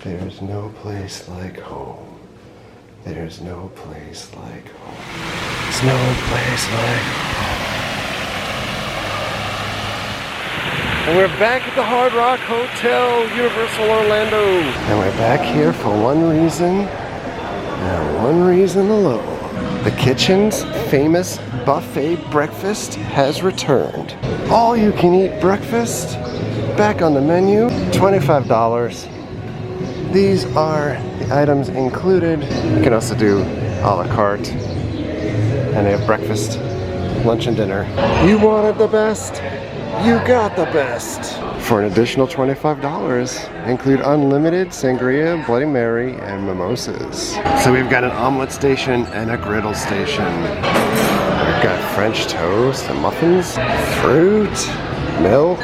There's no place like home. There's no place like home. There's no place like home. And we're back at the Hard Rock Hotel, Universal Orlando. And we're back here for one reason, and one reason alone. The kitchen's famous buffet breakfast has returned. All you can eat breakfast, back on the menu, $25. These are the items included. You can also do a la carte. And they have breakfast, lunch, and dinner. You wanted the best, you got the best. For an additional $25, include unlimited sangria, Bloody Mary, and mimosas. So we've got an omelet station and a griddle station. We've got French toast and muffins, fruit, milk,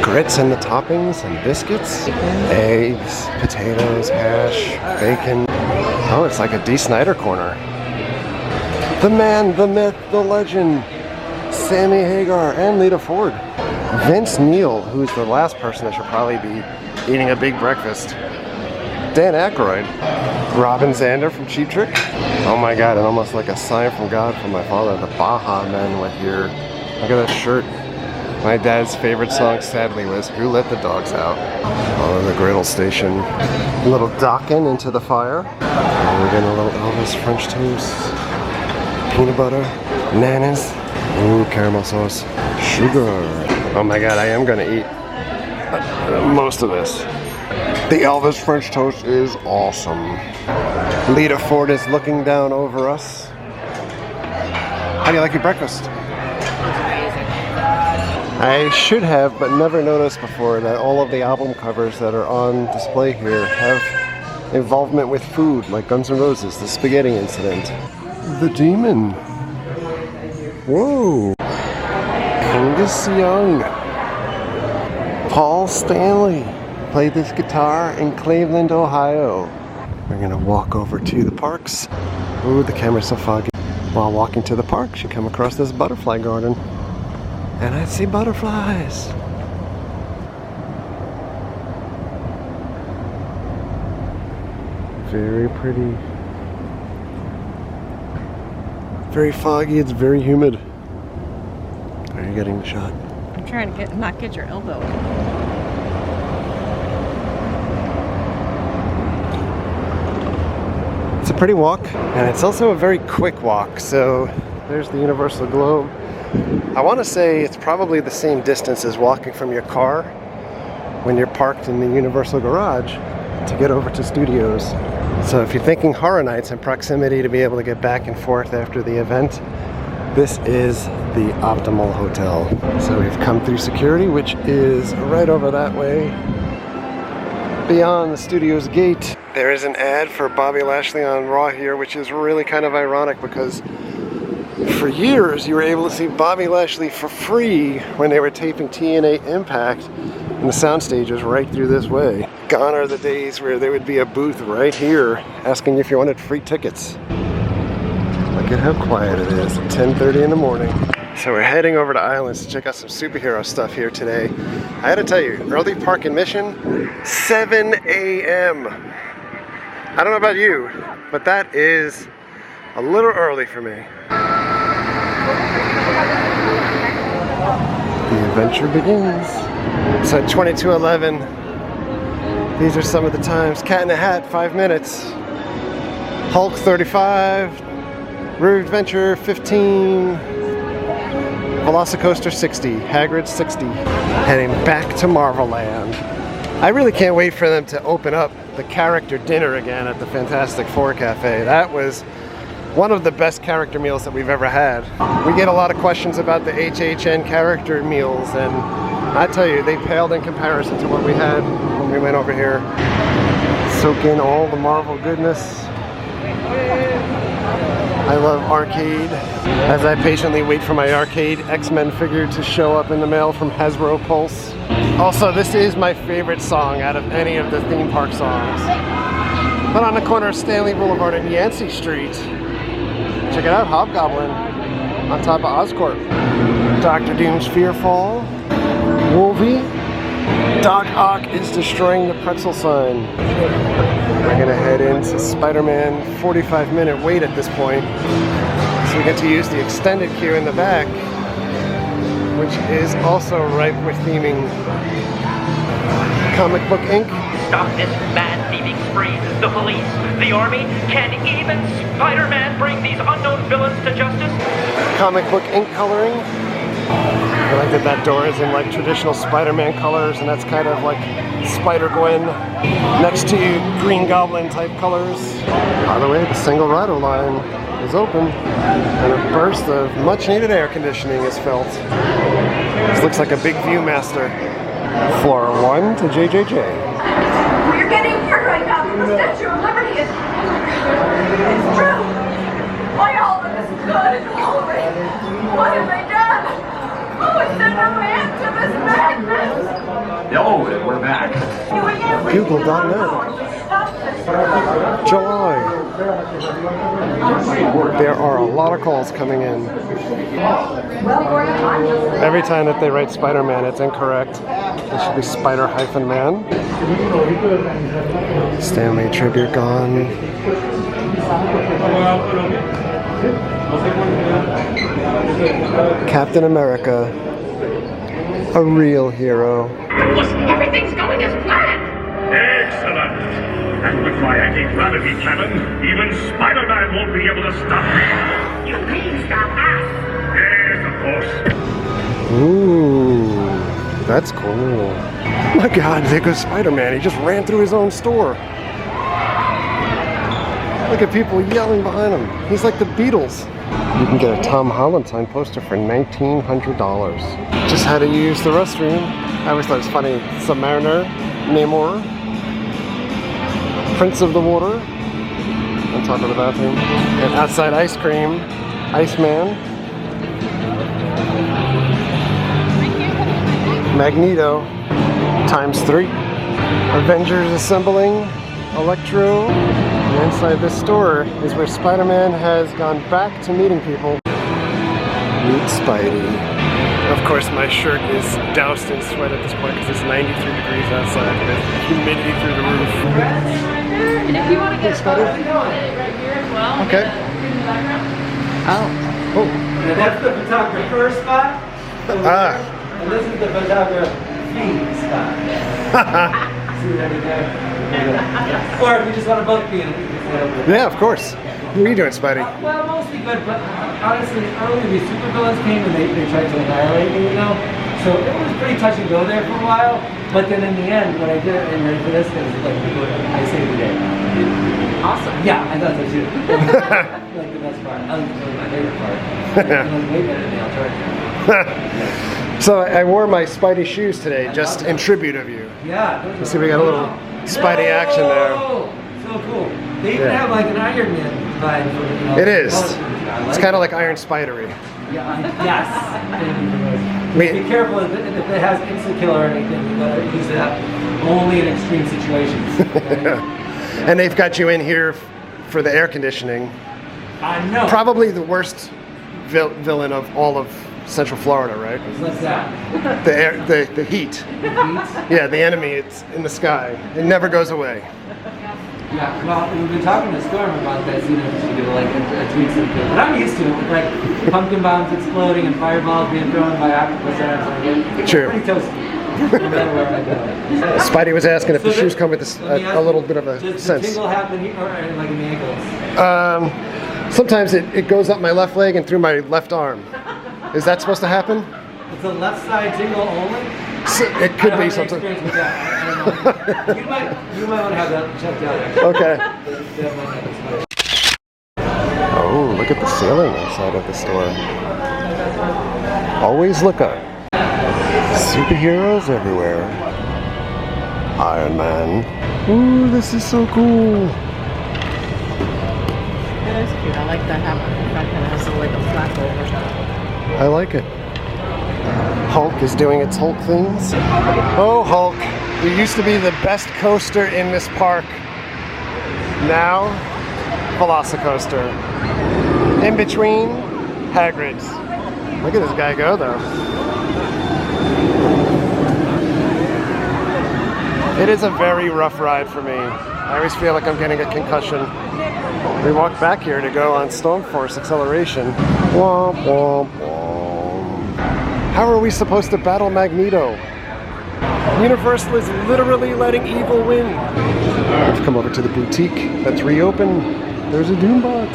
grits and the toppings, and biscuits, eggs, potatoes, hash, bacon. Oh, it's like a Dee Snider corner. The man, the myth, the legend, Sammy Hagar and Lita Ford. Vince Neil, who's the last person that should probably be eating a big breakfast. Dan Aykroyd. Robin Zander from Cheap Trick. Oh my god, and almost like a sign from God from my father, the Baja Men were here. Look at that shirt. My dad's favorite song, sadly, was Who Let the Dogs Out? Oh, the griddle station. A little docking into the fire. And we're getting a little Elvis French toast. Peanut butter, bananas, ooh, caramel sauce, sugar. Oh my god, I am gonna eat most of this. The Elvis French toast is awesome. Lita Ford is looking down over us. How do you like your breakfast? I should have, but never noticed before, that all of the album covers that are on display here have involvement with food, like Guns N' Roses, the Spaghetti Incident. The Demon. Whoa. Angus Young. Paul Stanley played this guitar in Cleveland, Ohio. We're gonna walk over to the parks. Ooh, the camera's so foggy. While walking to the parks, you come across this butterfly garden. And I see butterflies. Very pretty. Very foggy, it's very humid. Are you getting the shot? I'm trying to not get your elbow. It's a pretty walk, and it's also a very quick walk. So there's the Universal Globe. I want to say it's probably the same distance as walking from your car when you're parked in the Universal garage to get over to Studios. So if you're thinking Horror Nights and proximity to be able to get back and forth after the event, this is the optimal hotel. So we've come through security, which is right over that way, beyond the Studios gate. There is an ad for Bobby Lashley on Raw here, which is really kind of ironic because for years you were able to see Bobby Lashley for free when they were taping TNA Impact, and the soundstage was right through this way. Gone are the days where there would be a booth right here asking if you wanted free tickets. Look at how quiet it is at 10:30 in the morning. So we're heading over to Islands to check out some superhero stuff here today. I gotta tell you, early park admission, 7 a.m. I don't know about you, but that is a little early for me. The adventure begins. So at 22:11, these are some of the times. Cat in a Hat, 5 minutes. Hulk, 35. Road Adventure, 15. Velocicoaster, 60. Hagrid, 60. Heading back to Marvel Land. I really can't wait for them to open up the character dinner again at the Fantastic Four Cafe. That was one of the best character meals that we've ever had. We get a lot of questions about the HHN character meals, and I tell you, they paled in comparison to what we had when we went over here. Soak in all the Marvel goodness. I love arcade. As I patiently wait for my arcade X-Men figure to show up in the mail from Hasbro Pulse. Also, this is my favorite song out of any of the theme park songs. But on the corner of Stanley Boulevard and Yancey Street, check it out, Hobgoblin on top of Oscorp. Dr. Doom's Fearfall, Wolvie, Doc Ock is destroying the pretzel sign. We're gonna head into Spider-Man 45-minute wait at this point. So we get to use the extended queue in the back, which is also ripe with theming. Comic Book Inc. Stop this mad thieving spree. The police, the army, can even Spider-Man bring these unknown villains to justice? Comic Book Inc. coloring. I like that that door is in like traditional Spider-Man colors, and that's kind of like Spider-Gwen next to Green Goblin type colors. By the way, the single rider line is open, and a burst of much needed air conditioning is felt. This looks like a big Viewmaster. Floor 1 to JJJ. We're getting hurt right now from the Statue of Liberty. It's true. Why all of this good and glory? What have they done? Who has sent a man to this madness? Oh, we're back. Google.net. July. There are a lot of calls coming in. Every time that they write Spider-Man, it's incorrect. It should be Spider-Man. Stanley tribute gone. Captain America, a real hero. Everything's going as planned! Excellent. And with my anti-gravity cannon, even Spider-Man won't be able to stop me. You mean stop us? Yes, of course. Ooh, that's cool. My God, there goes Spider-Man. He just ran through his own store. Look at people yelling behind him. He's like the Beatles. You can get a Tom Holland signed poster for $1,900. Just had to use the restroom. I always thought it was funny. Submariner, Namor, Prince of the Water, on top of the bathroom, and outside ice cream, Iceman, Magneto, ×3, Avengers assembling, Electro. And inside this store is where Spider-Man has gone back to meeting people. Meet Spidey. Of course, my shirt is doused in sweat at this point because it's 93 degrees outside with humidity through the roof. And if you want to get a photo, we can put it right here as well. Okay. Oh. Oh. And that's the photographer spot. Ah. And this is the photography spot. See that again? Or if you just want to both be in it, you can sit over. Yeah, of course. What are you doing, Spidey? Well, mostly good, but honestly, earlier these supervillains came and they tried to annihilate me, you know? So it was pretty touch and go there for a while, but then in the end, when I did it and ready for this, it was like, I saved the day. Awesome. Yeah, I thought so too. Like the best part. That was really my favorite part. It was way better than the alternative. So I wore my Spidey shoes today, just in tribute of you. Yeah. You see, we got a little Spidey action there. So cool. They even have like an Iron Man vibe for it. You know, It is. It's kind of like Iron Spidery. Yeah, yes. Be careful if it has instant kill or anything. You gotta use that only in extreme situations. Okay? And they've got you in here for the air conditioning. I know. Probably the worst villain of all of Central Florida, right? What's that? The heat. Yeah, the enemy. It's in the sky. It never goes away. Yeah, well, we've been talking to Storm about that, you know, just to give it like a tweak something. But I'm used to it, with like pumpkin bombs exploding and fireballs being thrown by octopus arms. Like, True. Pretty toasty. No matter where I go. Spidey was asking if the So shoes come with a little bit of a does sense. the tingle happen here or like in the ankles? Sometimes it goes up my left leg and through my left arm. Is that supposed to happen? It's a left side tingle only? It could be I something. don't have any experience with that. I don't know. You might want to have that checked out, actually. Okay. That might have expired. Oh, look at the ceiling inside of the store. Always look up. Superheroes everywhere. Iron Man. Ooh, this is so cool. That is cute. I like that hammer. That kind of has like a flap over stuff. I like it. Hulk is doing its Hulk things. Oh, Hulk. You used to be the best coaster in this park. Now, velocicoaster. In between, Hagrid's. Look at this guy go, though. It is a very rough ride for me. I always feel like I'm getting a concussion. We walked back here to go on Storm Force Acceleration. Womp, womp, womp. How are we supposed to battle Magneto? Universal is literally letting evil win. We've come over to the boutique that's reopened. There's a Doombot.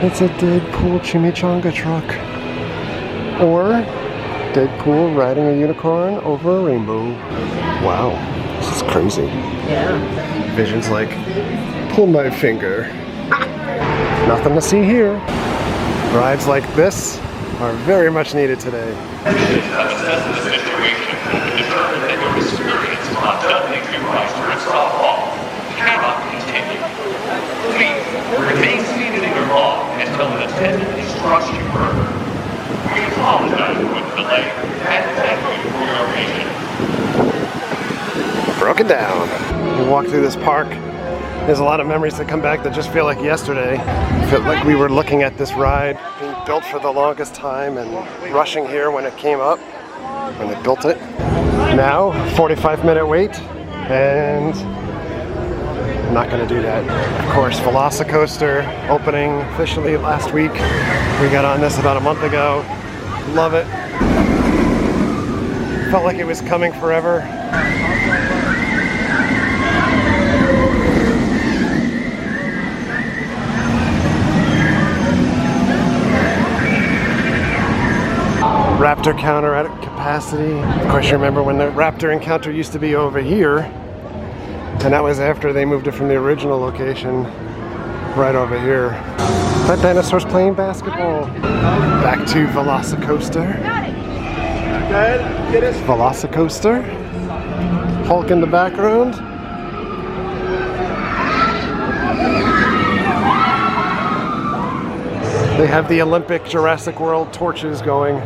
It's a Deadpool chimichanga truck. Or Deadpool riding a unicorn over a rainbow. Wow, this is crazy. Yeah. Vision's like, pull my finger. Nothing to see here. Rides like this are very much needed today. Assess the situation and determine that your experience is not doubling too much for its all cannot continue. Please remain seated in your log until an attendant instructs you further. We apologize for the delay and thank you for your patience. Broken down. We walk through this park. There's a lot of memories that come back that just feel like yesterday. Felt like we were looking at this ride being built for the longest time and rushing here when it came up, when they built it. Now, 45-minute wait, and I'm not gonna do that. Of course, Velocicoaster opening officially last week. We got on this about a month ago. Love it. Felt like it was coming forever. Raptor counter at capacity. Of course, you remember when the Raptor encounter used to be over here, and that was after they moved it from the original location right over here. That dinosaur's playing basketball. Back to Velocicoaster. Velocicoaster. Hulk in the background. They have the Olympic Jurassic World torches going.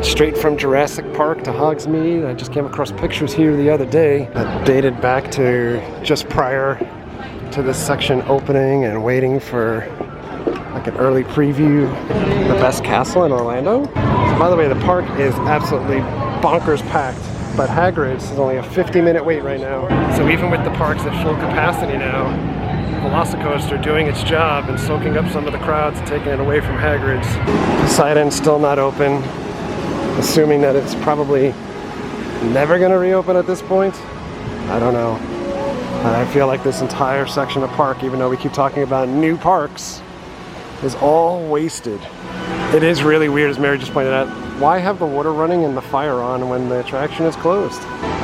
Straight from Jurassic Park to Hogsmeade. I just came across pictures here the other day that dated back to just prior to this section opening and waiting for like an early preview. The best castle in Orlando. So by the way, the park is absolutely bonkers packed, but Hagrid's is only a 50-minute wait right now. So even with the parks at full capacity now, Velocicoaster doing its job and soaking up some of the crowds and taking it away from Hagrid's. Poseidon's still not open. Assuming that it's probably never going to reopen at this point. I don't know. I feel like this entire section of park, even though we keep talking about new parks, is all wasted. It is really weird, as Mary just pointed out. Why have the water running and the fire on when the attraction is closed?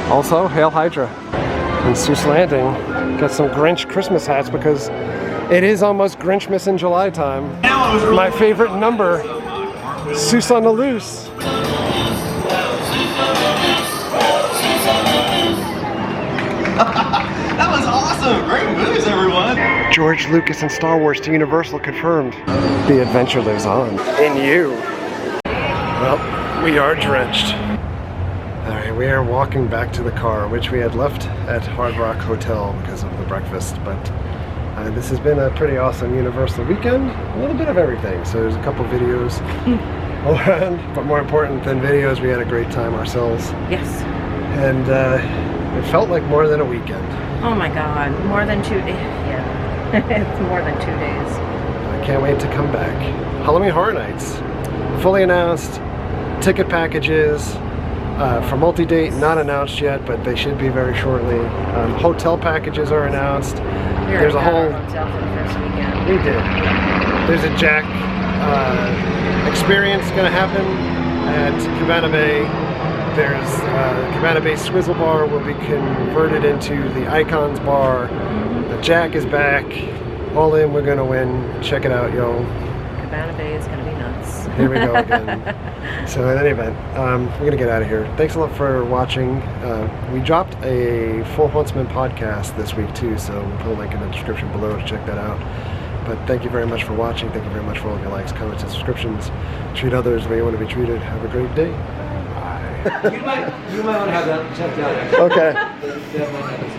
Also, Hail Hydra. And Seuss Landing got some Grinch Christmas hats because it is almost Grinchmas in July time. My favorite number, Seuss on the Loose. That was awesome! Great moves, everyone! George Lucas and Star Wars to Universal confirmed. The adventure lives on. In you. Well, we are drenched. Alright, we are walking back to the car, which we had left at Hard Rock Hotel because of the breakfast, but this has been a pretty awesome Universal weekend. A little bit of everything, so there's a couple videos around, but more important than videos, we had a great time ourselves. Yes. And it felt like more than a weekend. Oh my God, more than 2 days. Yeah, it's more than 2 days. I can't wait to come back. Halloween Horror Nights, fully announced. Ticket packages for multi-date, not announced yet, but they should be very shortly. Hotel packages are announced. There's a whole. Hotel for the first weekend. We did. There's a Jack experience going to happen at Cabana Bay. There's Cabana Bay Swizzle Bar will be converted into the Icons Bar. The Jack is back. All in, we're gonna win. Check it out, yo. Cabana Bay is gonna be nuts. Here we go again. So in any event, we're going to get out of here. Thanks a lot for watching. We dropped a full Huntsman podcast this week too, so we'll put a link in the description below to check that out. But thank you very much for watching. Thank you very much for all of your likes, comments, and subscriptions. Treat others the way you want to be treated. Have a great day. Bye. You might want to have that checked out. Actually. Okay. Yeah,